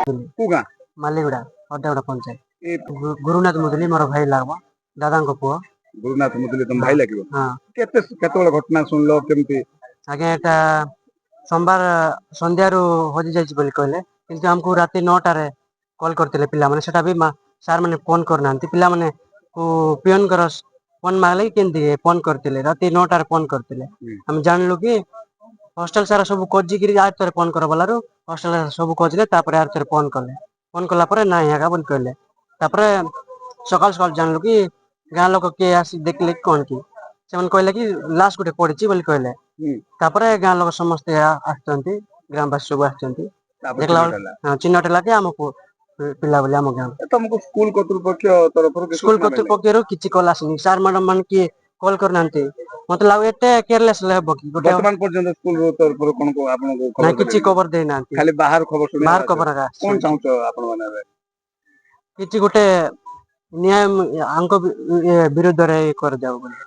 କୋଉ ଗାଁ? ମାଲିଗୁଡା ଅଦାଗୁଡା ପଞ୍ଚାୟତ। ଏ ଗୁରୁନାଥ ମୁଦୁଲି ମୋର ଭାଇ ଲାଗବ, ଦାଦାଙ୍କ ପୁଅ। ଗୁରୁନାଥ ମୁଦୁଲି ତମ ହଁ ଭାଇ ଲାଗିବ? ହଁ କେତେବେଳେ ଘଟଣା ଶୁଣିଲ କେମିତି? ଆଜ୍ଞା ଏଟା ସୋମବାର ସନ୍ଧ୍ୟାରୁ ହଜି ଯାଇଛି ବୋଲି କହିଲେ, କିନ୍ତୁ ଆମକୁ ରାତି 9ଟାରେ କଲ୍ କରିଥିଲେ ପିଲାମାନେ, ସେଟା ବି ସାର୍ ମାନେ ଫୋନ କରିନାହାନ୍ତି। ପିଲାମାନେ ପିଅନଙ୍କର ଫୋନ ମାଗିଲେ କେମିତି ଫୋନ କରିଥିଲେ, ରାତି 9ଟାରେ ଫୋନ କରିଥିଲେ। ଆମେ ଜାଣିଲୁ କି ହଷ୍ଟେଲ ସାରା ସବୁ ଖୋଜିକିରି ଆଉଥରେ ଥରେ ଫୋନ କର ବୋଲାରୁ ହଷ୍ଟେଲ ସବୁ ଖୋଜିଲେ, ତାପରେ ଆଉଥରେ ଥରେ ଫୋନ କଲେ। ଫୋନ କଲା ପରେ ନାଇଁ ଆଜ୍ଞା ବୋଲି କହିଲେ। ତାପରେ ସକାଳୁ ସକାଳୁ ଜାଣିଲୁ କି ଗାଁ ଲୋକ କିଏ ଆସି ଦେଖିଲେ କି କଣ କି ସେମାନେ କହିଲେ କି ଲାସ୍ ଗୋଟେ ପଡିଛି ବୋଲି କହିଲେ। ତାପରେ ଗାଁ ଲୋକ ସମସ୍ତେ ଆସିଛନ୍ତି, ଗ୍ରାମବାସୀ ସବୁ ଆସିଛନ୍ତି। ତାପରେ ଦେଖିଲା ଚିହ୍ନଟ ହେଲା। ବେଳକୁ ଚିହ୍ନଟ ହେଲା କି ଆମ ପିଲା ବୋଲି ଆମ ଗାଁ। ତମକୁ ସ୍କୁଲ କର୍ତ୍ତୃପକ୍ଷ ତରଫରୁ କିଛି ସ୍କୁଲ ସୂଚନା ମିଳିଲା? କର୍ତ୍ତୃପକ୍ଷରୁ କିଛି କଲ୍ ଆସିନି, ସାର୍ ମ୍ୟାଡାମ ମାନେ କିଏ କଲ୍ କରିନାହାନ୍ତି। ମତେ ଲାଗୁ ଏତେ କେୟାରଲେସ୍ ହବ କି ଗୋଟେ ବର୍ତ୍ତମାନ ପର୍ଯ୍ୟନ୍ତ ସ୍କୁଲ ତରଫରୁ କଣ ଆପଣଙ୍କୁ ନାଇଁ ଖବର କିଛି ଦେଲେନି? ଖବର ଦେଇନାହାନ୍ତି। ଖାଲି ବାହାର ଖବର ବାହାର ଶୁଣିବାକୁ ଖବର ଆସିବ। ଏକା କଣ ଶୁଣିଛି ଚାହୁଁଛ ଆପଣ ମାନେ ଏବେ? କିଛି ଗୋଟେ ନ୍ୟାୟ ଆଙ୍କ ବିରୁଦ୍ଧରେ କରିଯାଉ ବୋଲି।